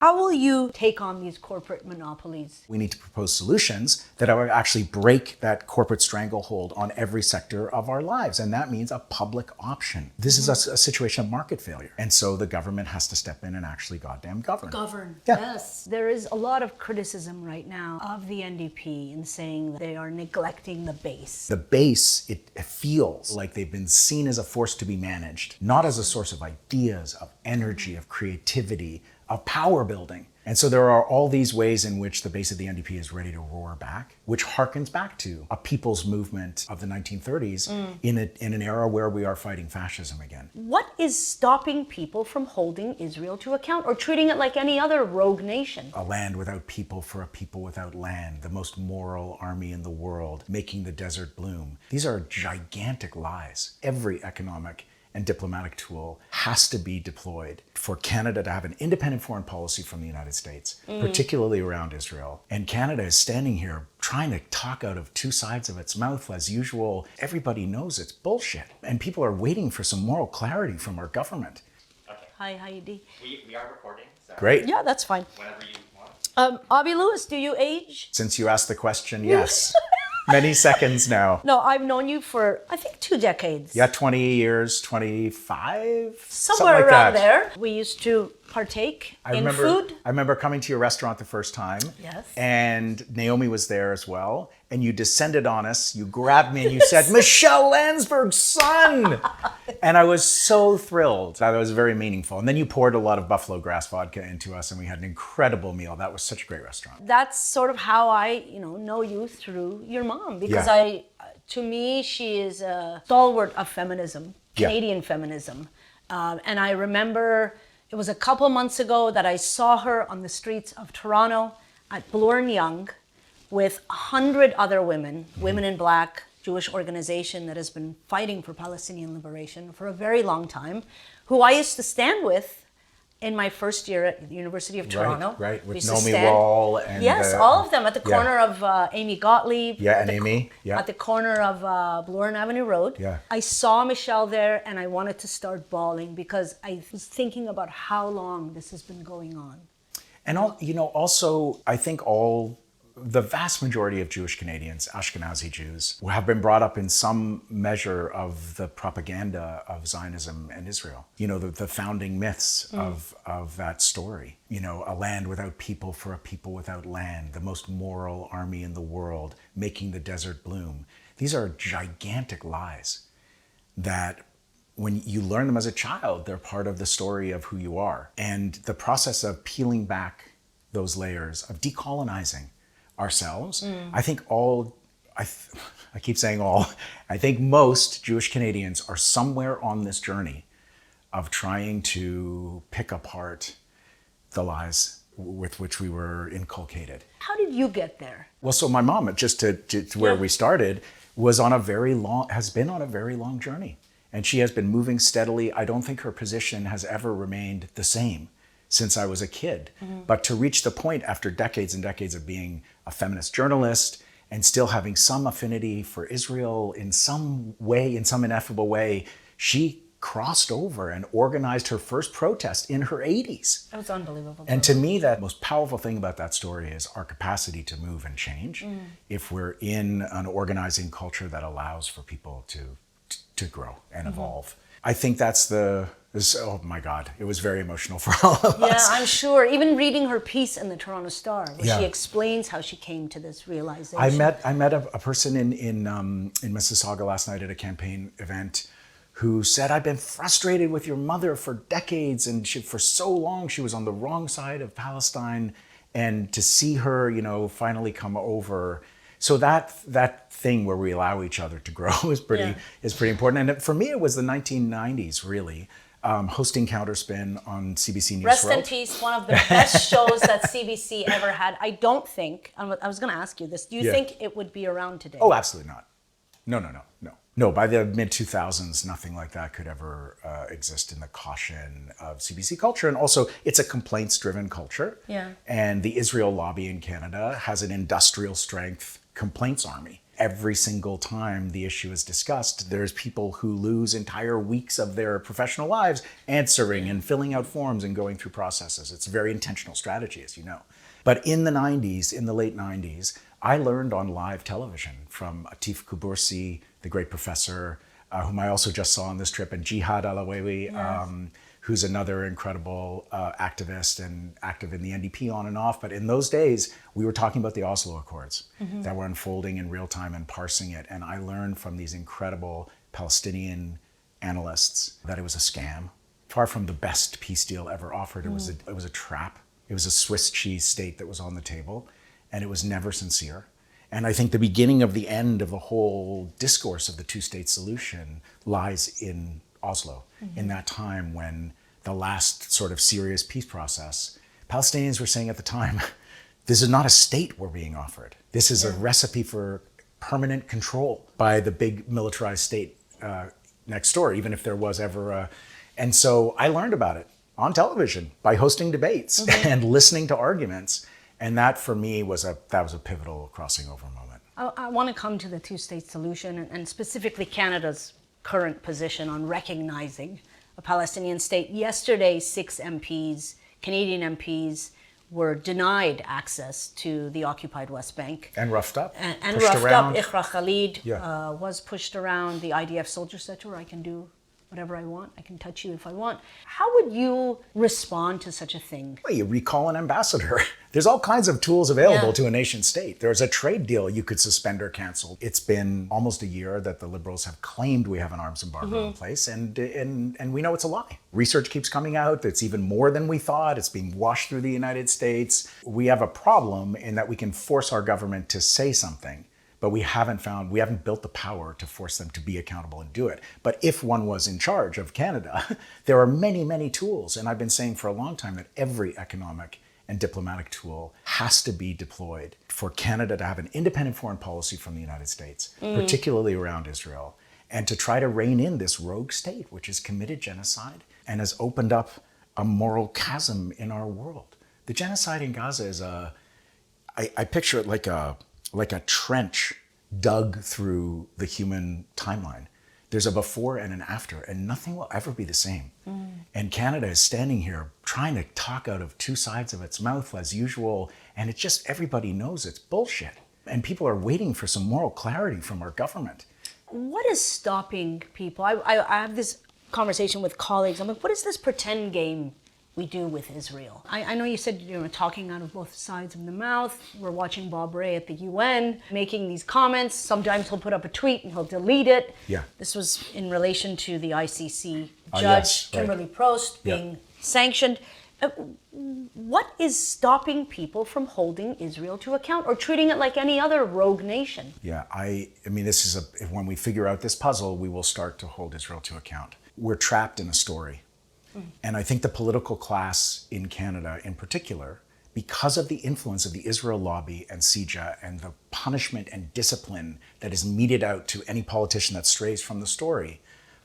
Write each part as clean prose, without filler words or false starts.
How will you take on these corporate monopolies? We need to propose solutions that are actually break that corporate stranglehold on every sector of our lives. And that means a public option. This is a situation of market failure. And so the government has to step in and actually goddamn govern. Yes. There is a lot of criticism right now of the NDP in saying that they are neglecting the base. The base, it feels like they've been seen as a force to be managed, not as a source of ideas, of energy, of creativity, of power building. And so there are all these ways in which the base of the NDP is ready to roar back, which harkens back to a people's movement of the 1930s in an era where we are fighting fascism again. What is stopping people from holding Israel to account or treating it like any other rogue nation? A land without people for a people without land, the most moral army in the world, making the desert bloom. These are gigantic lies. Every economic and diplomatic tool has to be deployed for Canada to have an independent foreign policy from the United States, particularly around Israel. And Canada is standing here trying to talk out of two sides of its mouth as usual. Everybody knows it's bullshit. And people are waiting for some moral clarity from our government. Okay. Hi, Heidi. We are recording. So Great. Yeah, that's fine. whenever you want. Avi Lewis, do you age? Since you asked the question, yes. Many seconds now. No, I've known you for, I think, 2 decades. Yeah, 20 years, 25? Somewhere Something like around that. there. We used to partake in food. I remember coming to your restaurant the first time. Yes. And Naomi was there as well. And you descended on us, you grabbed me and you said, Michelle Landsberg's son! And I was so thrilled. That was very meaningful. And then you poured a lot of buffalo grass vodka into us and we had an incredible meal. That was such a great restaurant. That's sort of how I, know you through your mom. Because Yeah. to me, she is a stalwart of feminism, Yeah. Canadian feminism. And I remember it was a couple months ago that I saw her on the streets of Toronto at Bloor and Young with 100 other women, Women in Black, Jewish organization that has been fighting for Palestinian liberation for a very long time, who I used to stand with in my first year at the University of Toronto. Right, We with used to Naomi stand- Wall and... Yes, all of them at the yeah. corner of Amy Gottlieb. Yeah, at and the Amy, yeah. At the corner of Bloor and Avenue Road. Yeah. I saw Michelle there and I wanted to start bawling because I was thinking about how long this has been going on. And also, I think the vast majority of Jewish Canadians, Ashkenazi Jews, have been brought up in some measure of the propaganda of Zionism and Israel. The founding myths of that story. A land without people for a people without land, the most moral army in the world, making the desert bloom. These are gigantic lies that when you learn them as a child, they're part of the story of who you are. And the process of peeling back those layers, of decolonizing ourselves, I think I keep saying all, I think most Jewish Canadians are somewhere on this journey of trying to pick apart the lies with which we were inculcated. How did you get there? Well, so my mom, just to where we started, has been on a very long journey. And she has been moving steadily. I don't think her position has ever remained the same since I was a kid. But to reach the point after decades and decades of being a feminist journalist and still having some affinity for Israel in some way, in some ineffable way, she crossed over and organized her first protest in her 80s. That was unbelievable. And to me, the most powerful thing about that story is our capacity to move and change if we're in an organizing culture that allows for people to grow and evolve. I think that's oh my God, it was very emotional for all of us. Yeah, I'm sure. Even reading her piece in the Toronto Star, where Yeah. she explains how she came to this realization. I met a person in Mississauga last night at a campaign event who said, I've been frustrated with your mother for decades, and for so long she was on the wrong side of Palestine, and to see her, finally come over. So that thing where we allow each other to grow is pretty important. And for me, it was the 1990s, really. Hosting Counterspin on CBC News Rest World. in peace, one of the best shows that CBC ever had. I don't think, I was going to ask you this, do you think it would be around today? Oh, absolutely not. No, by the mid-2000s, nothing like that could ever exist in the caution of CBC culture. And also, it's a complaints-driven culture. Yeah. And the Israel lobby in Canada has an industrial strength complaints army. every single time the issue is discussed, there's people who lose entire weeks of their professional lives answering and filling out forms and going through processes. It's a very intentional strategy, as you know. But in the 90s, in the late 90s, I learned on live television from Atif Kubursi, the great professor, whom I also just saw on this trip, and Jihad Alawewi, who's another incredible activist and active in the NDP on and off. But in those days, we were talking about the Oslo Accords that were unfolding in real time and parsing it. And I learned from these incredible Palestinian analysts that it was a scam. Far from the best peace deal ever offered. It was a trap. It was a Swiss cheese state that was on the table, and it was never sincere. And I think the beginning of the end of the whole discourse of the two-state solution lies in Oslo, in that time when the last sort of serious peace process, Palestinians were saying at the time, this is not a state we're being offered. This is a recipe for permanent control by the big militarized state next door, even if there was ever a... And so I learned about it on television by hosting debates and listening to arguments. And that for me was a pivotal crossing over moment. I want to come to the two-state solution and specifically Canada's current position on recognizing a Palestinian state. Yesterday, 6 MPs, Canadian MPs, were denied access to the occupied West Bank. And roughed up. And roughed up. Iqra Khalid was pushed around. The IDF soldier said to her, I can do whatever I want. I can touch you if I want. How would you respond to such a thing? Well, you recall an ambassador. There's all kinds of tools available to a nation state. There's a trade deal you could suspend or cancel. It's been almost a year that the Liberals have claimed we have an arms embargo in place, and we know it's a lie. Research keeps coming out. It's even more than we thought. It's being washed through the United States. We have a problem in that we can force our government to say something, but we haven't built the power to force them to be accountable and do it. But if one was in charge of Canada, there are many, many tools. And I've been saying for a long time that every economic and diplomatic tool has to be deployed for Canada to have an independent foreign policy from the United States, particularly around Israel, and to try to rein in this rogue state, which has committed genocide and has opened up a moral chasm in our world. The genocide in Gaza is I picture it like a trench dug through the human timeline. There's a before and an after, and nothing will ever be the same. And Canada is standing here trying to talk out of two sides of its mouth as usual, and it's just, everybody knows it's bullshit. And people are waiting for some moral clarity from our government. What is stopping people? I have this conversation with colleagues. I'm like, what is this pretend game we do with Israel? I know you said you're talking out of both sides of the mouth. We're watching Bob Rae at the UN making these comments. Sometimes he'll put up a tweet and he'll delete it. Yeah. This was in relation to the ICC judge, yes, right. Kimberly Prost, being sanctioned. What is stopping people from holding Israel to account or treating it like any other rogue nation? Yeah, I mean, this is when we figure out this puzzle, we will start to hold Israel to account. We're trapped in a story. And I think the political class in Canada in particular, because of the influence of the Israel lobby and CIJA and the punishment and discipline that is meted out to any politician that strays from the story,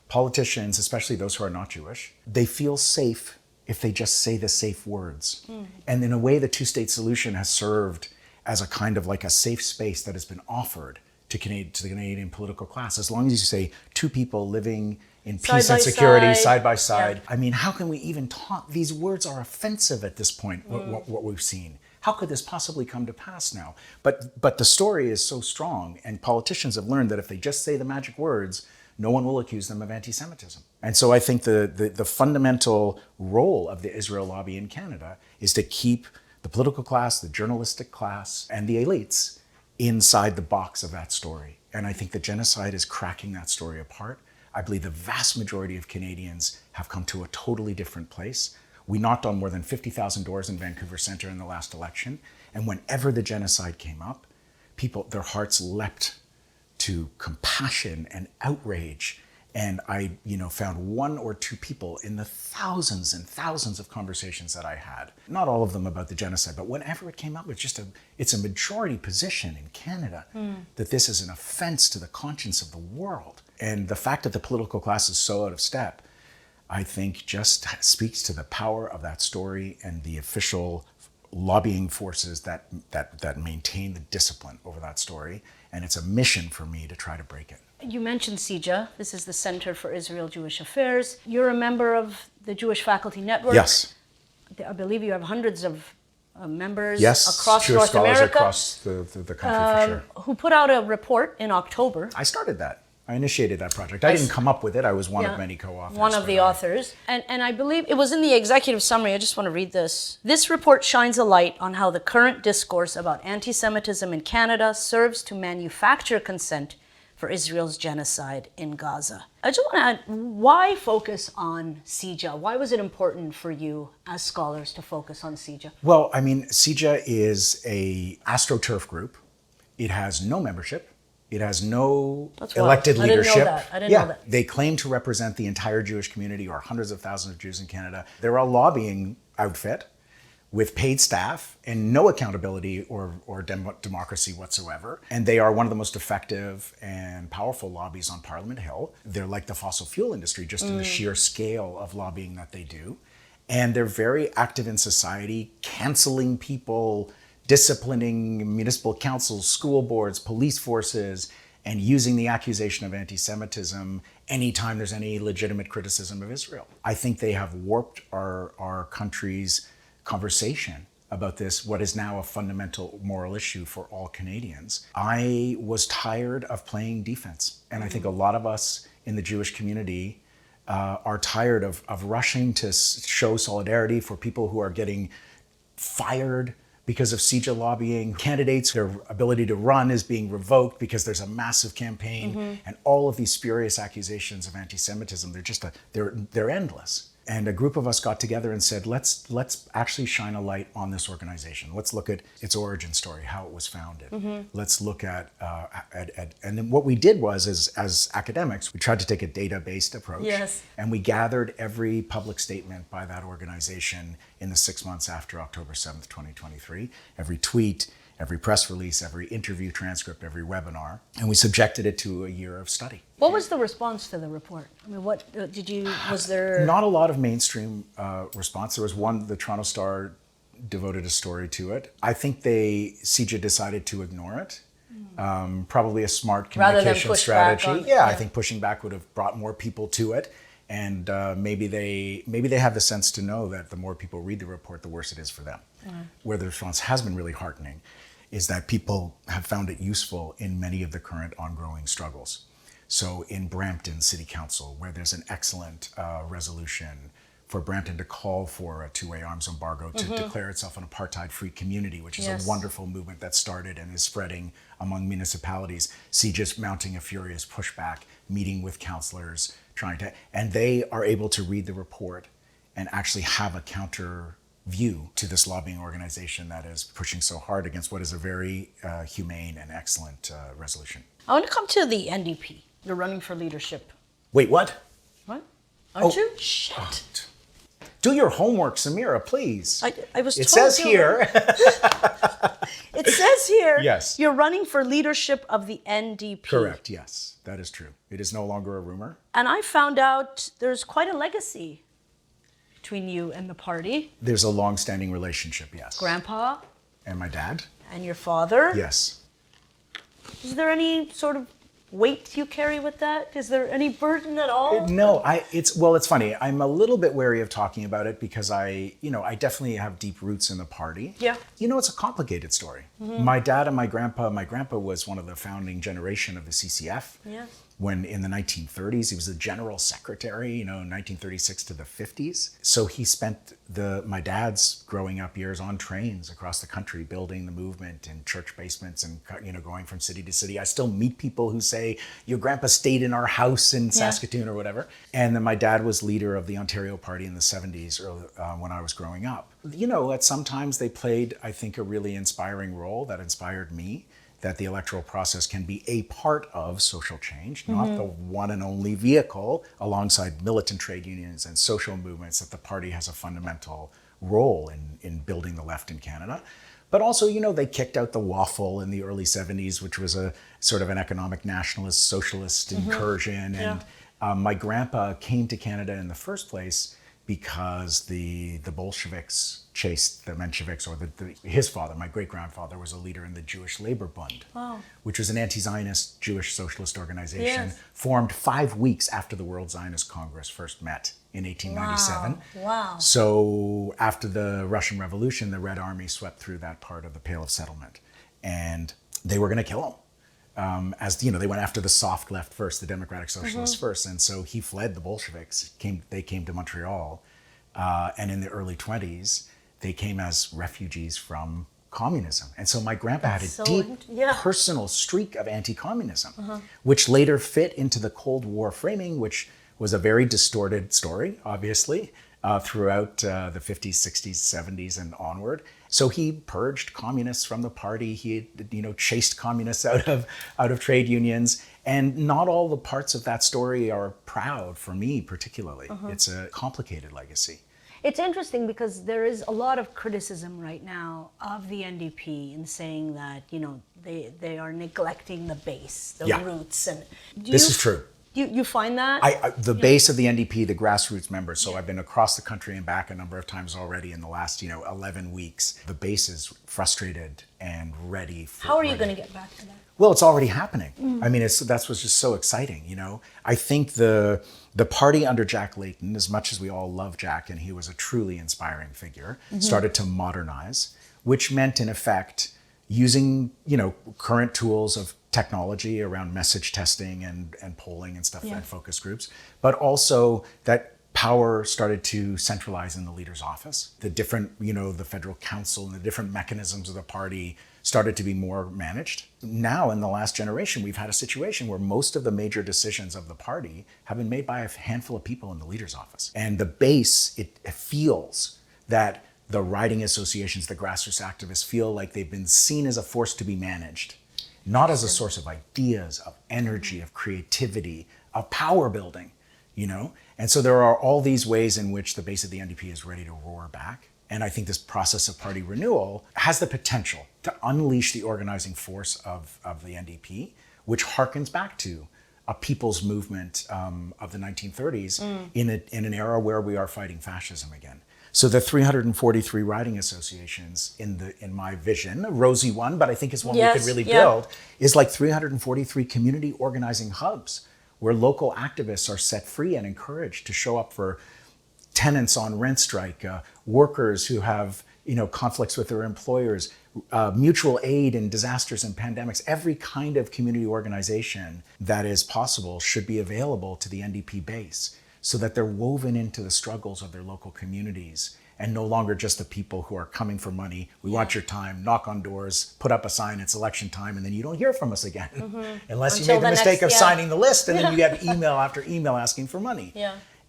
politicians, especially those who are not Jewish, they feel safe if they just say the safe words. And in a way, the two-state solution has served as a kind of like a safe space that has been offered to the Canadian political class. As long as you say two people living in peace and security, side by side. I mean, how can we even talk? These words are offensive at this point, what we've seen. How could this possibly come to pass now? But the story is so strong, and politicians have learned that if they just say the magic words, no one will accuse them of anti-Semitism. And so I think the fundamental role of the Israel lobby in Canada is to keep the political class, the journalistic class, and the elites inside the box of that story. And I think the genocide is cracking that story apart. I believe the vast majority of Canadians have come to a totally different place. We knocked on more than 50,000 doors in Vancouver Centre in the last election. And whenever the genocide came up, their hearts leapt to compassion and outrage. And I, found one or two people in the thousands and thousands of conversations that I had, not all of them about the genocide, but whenever it came up, it's a majority position in Canada that this is an offense to the conscience of the world. And the fact that the political class is so out of step, I think just speaks to the power of that story and the official lobbying forces that maintain the discipline over that story. And it's a mission for me to try to break it. You mentioned CIJA. This is the Center for Israel-Jewish Affairs. You're a member of the Jewish Faculty Network. Yes. I believe you have hundreds of members Yes, across Jewish North scholars America across the country for sure. who put out a report in October. I started that. I initiated that project. I didn't come up with it. I was one of many co-authors. One of the authors. And I believe it was in the executive summary. I just want to read this. This report shines a light on how the current discourse about anti-Semitism in Canada serves to manufacture consent for Israel's genocide in Gaza. I just want to add, why focus on CIJA? Why was it important for you as scholars to focus on CIJA? Well, I mean, CIJA is a AstroTurf group. It has no membership. It has no elected leadership. I didn't know that. They claim to represent the entire Jewish community or hundreds of thousands of Jews in Canada. They're a lobbying outfit with paid staff and no accountability or democracy whatsoever. And they are one of the most effective and powerful lobbies on Parliament Hill. They're like the fossil fuel industry, just in the sheer scale of lobbying that they do. And they're very active in society, canceling people, disciplining municipal councils, school boards, police forces, and using the accusation of anti-Semitism anytime there's any legitimate criticism of Israel. I think they have warped our country's conversation about this, what is now a fundamental moral issue for all Canadians. I was tired of playing defense. And I think a lot of us in the Jewish community are tired of rushing to show solidarity for people who are getting fired because of CIJA lobbying. Candidates, their ability to run is being revoked because there's a massive campaign, and all of these spurious accusations of anti-Semitism, they're endless. And a group of us got together and said, let's actually shine a light on this organization. Let's look at its origin story, how it was founded. Let's look at and then what we did was, as academics, we tried to take a data-based approach. Yes. And we gathered every public statement by that organization in the 6 months after October 7th, 2023, every tweet, every press release, every interview transcript, every webinar, and we subjected it to a year of study. What was the response to the report? I mean, was there? Not a lot of mainstream response. There was one, the Toronto Star devoted a story to it. I think CIJA decided to ignore it. Probably a smart communication strategy. I think pushing back would have brought more people to it. And maybe they have the sense to know that the more people read the report, the worse it is for them. Where the response has been really heartening is that people have found it useful in many of the current ongoing struggles. So in Brampton City Council, where there's an excellent resolution for Brampton to call for a two-way arms embargo to declare itself an apartheid-free community, which is a wonderful movement that started and is spreading among municipalities. CIJA's mounting a furious pushback, meeting with councillors, and they are able to read the report and actually have a counter view to this lobbying organization that is pushing so hard against what is a very humane and excellent resolution. I want to come to the NDP. You're running for leadership. Wait, what? What? Aren't you? Shit. Do your homework, Samira, please. I was told it says here. It says here. Yes. You're running for leadership of the NDP. Correct, yes. That is true. It is no longer a rumor. And I found out there's quite a legacy between you and the party. There's a long-standing relationship, yes. Grandpa. And my dad. And your father. Yes. Is there any sort of weight you carry with that? Is there any burden at all? No, it's funny. I'm a little bit wary of talking about it because I definitely have deep roots in the party. Yeah. It's a complicated story. My dad and my grandpa was one of the founding generation of the CCF. Yes. When in the 1930s, he was the general secretary, 1936 to the 50s. So he spent my dad's growing up years on trains across the country, building the movement in church basements and, going from city to city. I still meet people who say, your grandpa stayed in our house in Saskatoon or whatever. And then my dad was leader of the Ontario Party in the 70s when I was growing up. Sometimes they played, I think, a really inspiring role that inspired me. That the electoral process can be a part of social change, not the one and only vehicle, alongside militant trade unions and social movements, that the party has a fundamental role in building the left in Canada. But also, they kicked out the waffle in the early 70s, which was a sort of an economic nationalist, socialist incursion. And my grandpa came to Canada in the first place because the Bolsheviks chased the Mensheviks, or his father, my great-grandfather, was a leader in the Jewish Labor Bund, which was an anti-Zionist Jewish socialist organization formed 5 weeks after the World Zionist Congress first met in 1897. Wow. So after the Russian Revolution, the Red Army swept through that part of the Pale of Settlement, and they were going to kill him. As you know, they went after the soft left first, the Democratic Socialists first, and so he fled the Bolsheviks. They came to Montreal, and in the early 20s, they came as refugees from communism. And so my grandpa had a deep personal streak of anti-communism, which later fit into the Cold War framing, which was a very distorted story, obviously, throughout the 50s, 60s, 70s, and onward. So he purged communists from the party. He, chased communists out of trade unions. And not all the parts of that story are proud for me, particularly. It's a complicated legacy. It's interesting because there is a lot of criticism right now of the NDP in saying that, they are neglecting the base, the roots. And this is true. You find that? The base of the NDP, the grassroots members, so I've been across the country and back a number of times already in the last, 11 weeks. The base is frustrated and ready for... How are you going to get back to that? Well, it's already happening. I mean, that's what's just so exciting, I think the party under Jack Layton, as much as we all love Jack, and he was a truly inspiring figure, started to modernize, which meant, in effect, using, current tools of technology around message testing and polling and stuff, and focus groups, but also that power started to centralize in the leader's office. The different, the federal council and the different mechanisms of the party started to be more managed. Now, in the last generation, we've had a situation where most of the major decisions of the party have been made by a handful of people in the leader's office. And the base, it feels that the riding associations, the grassroots activists feel like they've been seen as a force to be managed, not as a source of ideas, of energy, of creativity, of power building, And so there are all these ways in which the base of the NDP is ready to roar back. And I think this process of party renewal has the potential to unleash the organizing force of the NDP, which harkens back to a people's movement of the 1930s in an era where we are fighting fascism again. So the 343 riding associations in my vision, a rosy one, but I think it's one we could really build, is like 343 community organizing hubs where local activists are set free and encouraged to show up for tenants on rent strike, workers who have conflicts with their employers, mutual aid in disasters and pandemics. Every kind of community organization that is possible should be available to the NDP base, so that they're woven into the struggles of their local communities and no longer just the people who are coming for money. We want your time, knock on doors, put up a sign, it's election time, and then you don't hear from us again. Unless you make the mistake of signing the list, and then you get email after email asking for money.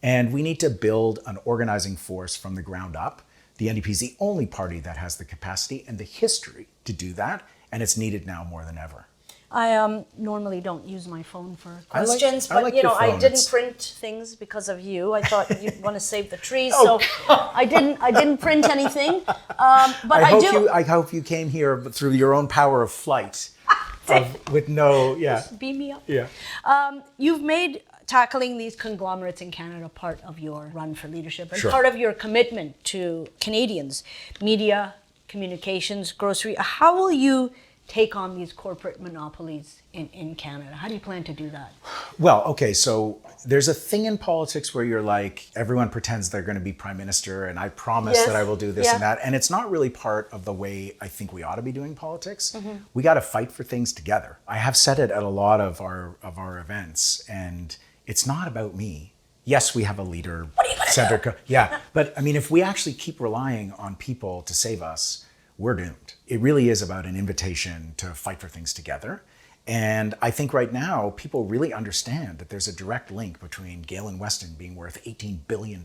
And we need to build an organizing force from the ground up. The NDP is the only party that has the capacity and the history to do that, and it's needed now more than ever. I normally don't use my phone for questions, but I didn't print things because of you. I thought you'd want to save the trees, so I didn't print anything. But I hope you came here through your own power of flight, with no Just beam me up. You've made tackling these conglomerates in Canada part of your run for leadership and part of your commitment to Canadians, media, communications, grocery. How will you take on these corporate monopolies in Canada? How do you plan to do that? Well, okay, so there's a thing in politics where you're like, everyone pretends they're going to be prime minister and I promise that I will do this and that. And it's not really part of the way I think we ought to be doing politics. We got to fight for things together. I have said it at a lot of our events, and it's not about me. Yes, we have a leader. What are you going to do? But I mean, if we actually keep relying on people to save us, we're doomed. It really is about an invitation to fight for things together. And I think right now, people really understand that there's a direct link between Gale and Weston being worth $18 billion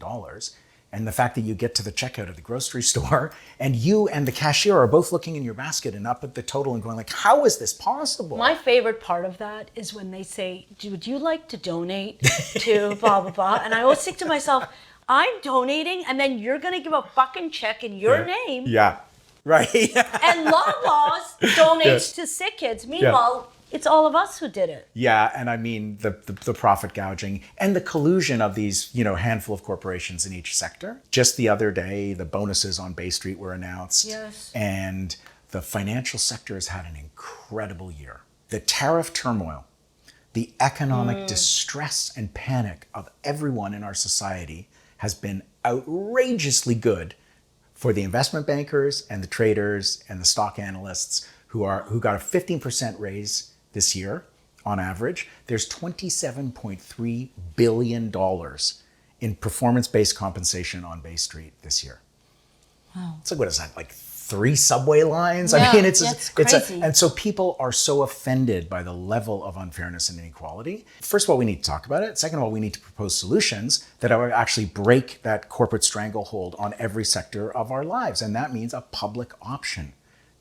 and the fact that you get to the checkout at the grocery store and you and the cashier are both looking in your basket and up at the total and going like, how is this possible? My favorite part of that is when they say, would you like to donate to blah, blah, blah? And I always think to myself, I'm donating and then you're going to give a fucking check in your name. Right. And Loblaws donates to sick kids. Meanwhile, it's all of us who did it. Yeah, and I mean the profit gouging and the collusion of these, handful of corporations in each sector. Just the other day, the bonuses on Bay Street were announced. Yes. And the financial sector has had an incredible year. The tariff turmoil, the economic distress and panic of everyone in our society has been outrageously good for the investment bankers and the traders and the stock analysts who got a 15% raise this year on average. There's $27.3 billion in performance-based compensation on Bay Street this year. Wow. It's like, what is that, like 3 subway lines? Yeah, I mean, that's crazy. and so people are so offended by the level of unfairness and inequality. First of all, we need to talk about it. Second of all, we need to propose solutions that are actually break that corporate stranglehold on every sector of our lives. And that means a public option.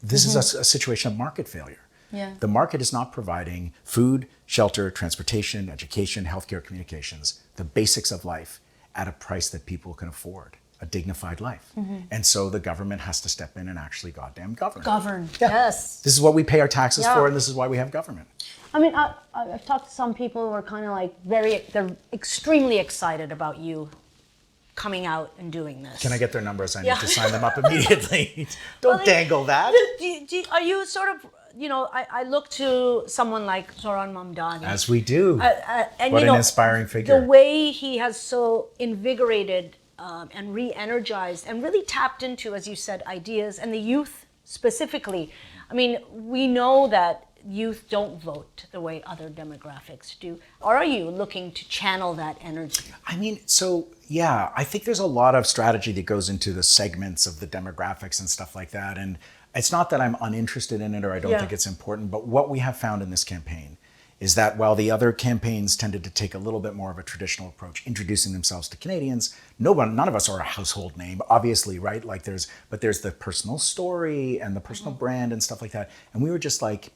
This is a situation of market failure. Yeah. The market is not providing food, shelter, transportation, education, healthcare, communications, the basics of life at a price that people can afford. A dignified life. And so the government has to step in and actually goddamn govern. Govern, Yeah. yes. This is what we pay our taxes Yeah. for, and this is why we have government. I mean, I've talked to some people who are kind of like they're extremely excited about you coming out and doing this. Can I get their numbers? I Yeah. need to sign them up immediately. Don't Well, dangle that. Are you sort of, I look to someone like Zoran Mamdani. As we do. And What an inspiring figure. The way he has so invigorated and re-energized and really tapped into, as you said, ideas, and the youth specifically. I mean, we know that youth don't vote the way other demographics do. Or are you looking to channel that energy? I mean, so yeah, I think there's a lot of strategy that goes into the segments of the demographics and stuff like that. And it's not that I'm uninterested in it or I don't Yeah. think it's important, but what we have found in this campaign is that while the other campaigns tended to take a little bit more of a traditional approach, introducing themselves to Canadians, none of us are a household name, obviously, right? Like there's the personal story and the personal brand and stuff like that. And we were just like,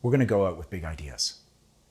we're gonna go out with big ideas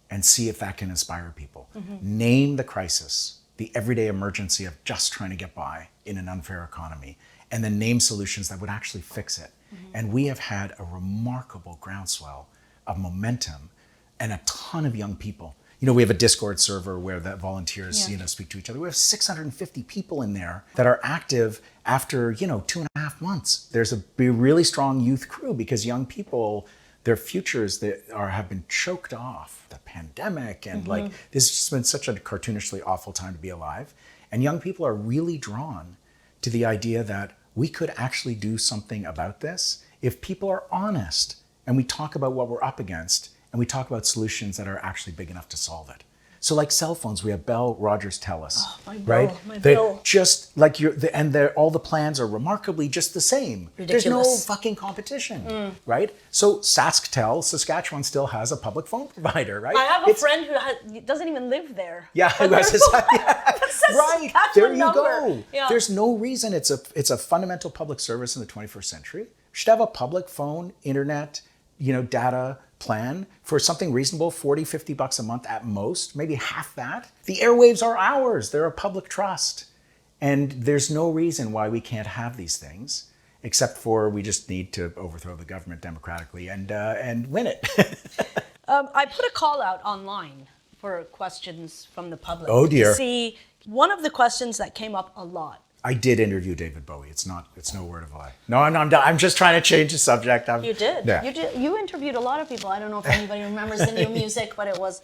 and see if that can inspire people. Name the crisis, the everyday emergency of just trying to get by in an unfair economy, and then name solutions that would actually fix it. And we have had a remarkable groundswell of momentum and a ton of young people. We have a Discord server where the volunteers, speak to each other. We have 650 people in there that are active after, 2.5 months. There's a really strong youth crew because young people, their futures have been choked off. The pandemic and this has just been such a cartoonishly awful time to be alive. And young people are really drawn to the idea that we could actually do something about this if people are honest and we talk about what we're up against and we talk about solutions that are actually big enough to solve it. So like cell phones, we have Bell, Rogers, TELUS, my bill, right? my They're bill. just like all the plans are remarkably just the same. There's no Ridiculous. fucking competition, right? So SaskTel, Saskatchewan still has a public phone provider, right? I have a friend who doesn't even live there. Yeah, who has his, right. Saskatchewan There you number. go. Yeah. There's no reason. It's a fundamental public service in the 21st century. You should have a public phone, internet, data plan for something reasonable, $40, $50 a month at most, maybe half that. The airwaves are ours. They're a public trust. And there's no reason why we can't have these things, except for we just need to overthrow the government democratically and win it. I put a call out online for questions from the public. Oh, dear. To see, one of the questions that came up a lot. I did interview David Bowie. It's no word of a lie. No, I'm just trying to change the subject. You did. Yeah. You interviewed a lot of people. I don't know if anybody remembers the new music, but it was